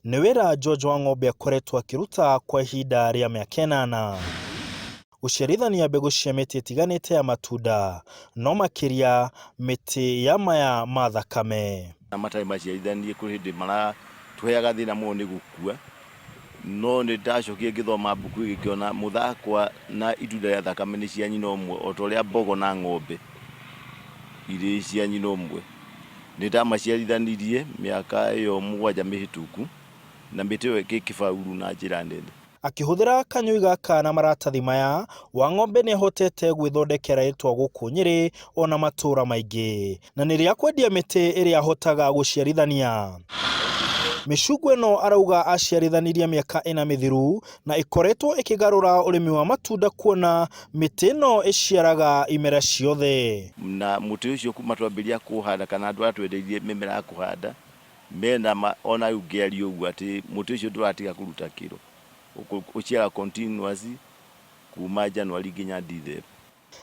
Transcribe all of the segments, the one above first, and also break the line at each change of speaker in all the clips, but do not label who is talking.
Nĩ wĩra George wa ng'ombe akoretwo akĩruta kwa ihinda rĩa mĩaka 8. Gũciarithania mbegũ cia mĩtĩ ĩtiganĩte ya matunda, no makĩria mĩtĩ ya maya ma thakame.
Matarĩ maciarithanie kũrĩ hĩndĩ maratũheaga thĩna mũno nĩ gũkua, no nĩ ndacokia ngĩthoma mbuku ngĩona mũthakwa na itunda rĩa thakame nĩ cia nyina ũmwe, o ta ũrĩa mbogo na ng'ombe irĩ cia nyina ũmwe. Nĩ ndamaciarithanirie mĩaka ĩyo 7 mĩhĩtũku, na mĩtĩ ĩyo ĩkĩbauru na njĩra nene.
Akĩhũthĩra kanyũi gaka na maratathi maya, wa ng'ombe nĩ ahotete gwĩthondekera rĩtwa gũkũ Nyeri ona matũra maingĩ, na nĩ rĩa kwendia mĩtĩ ĩrĩa ahotaga gũciarithania. Mĩcungwa ĩno arauga aciarithanirie mĩaka 4 mĩthiru na ĩkoretwo ĩkĩgarũra ũrĩmi wa matunda, kuona mĩtĩ ĩno ĩciaraga imera ciothe.
Na mũtĩ ũcio kuma twambĩrĩria kũhanda kana andũ atwendeirie mĩmera ya kũhanda, mena ona ũngĩaria ũguo atĩ mũtĩ ũcio ndũratiga kũruta kĩro, ũciara continuously kuma January nginya December.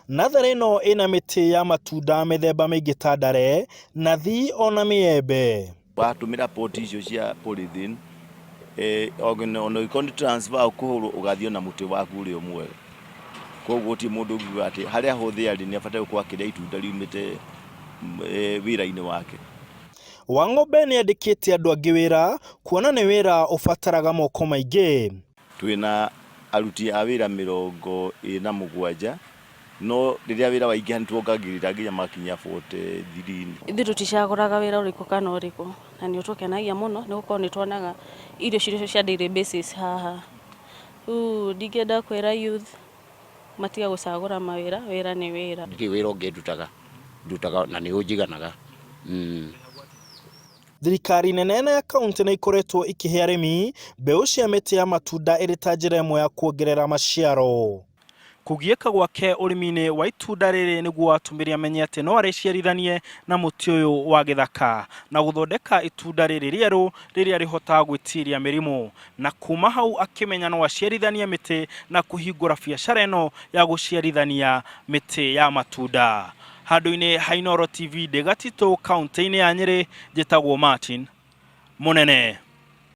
Natharĩ ĩno ĩna mĩtĩ ya matunda mĩthemba mĩingĩ ta ndare, nathi ona mĩembe.
Watũmĩra poti icio cia polythene, ona ĩkondi transfer ũkũhũrwo ũgathiĩ na mũtĩ waku ũrĩa mwega. Koguo ti mũndũ ũngiuga atĩ harĩa hothe arĩ nĩ abatare gũkorwo akĩrĩa itunda riumĩte wĩra-inĩ wake.
Wa ng'ombe nĩ andĩkĩte andũ angĩ wĩra, kuona nĩ wĩra ũbataraga moko maingĩ.
Twĩna aruti a wĩra 27, no rĩrĩa wĩra waingĩha nĩ tuongagĩrĩra nginya makinya 43.
Ithuĩ tũticagũraga wĩra ũrĩkũ kana ũrĩkũ, na nĩ ũtũkenagia mũno nĩ gũkorwo nĩ tuonaga irio ciitũ cia daily basis haha. Ndingĩenda kwĩra youth matiga gũcagũra mawĩra, wĩra nĩ wĩra.
Ndirĩ wĩra ũngĩ ndutaga na nĩ ũnjiganaga.
Thirikari nene ya kaunti nĩ ikoretwo ikĩhe arĩmi mbeũ cia mĩtĩ ya matunda ĩrĩ ta njĩra ĩmwe ya kuongerera maciaro. Kũgiĩka gwake ũrĩmi-inĩ wa itunda rĩrĩ nĩguo atũmĩre amenye atĩ no arĩciarithanie na mũtĩ ũyũ wa gĩthaka na gũthondeka itunda rĩrĩ rĩerũ rĩrĩa rĩhotaga gwĩtiria mĩrimũ, na kuma hau akĩmenya no aciarithanie mĩtĩ na kũhingũra biacara ĩno ya gũciarithania mĩtĩ ya matunda. Handũ-inĩ ha Inooro TV ndĩ Gatitu, kaunti-inĩ ya Nyeri, njĩtagwo Martin Mũnene.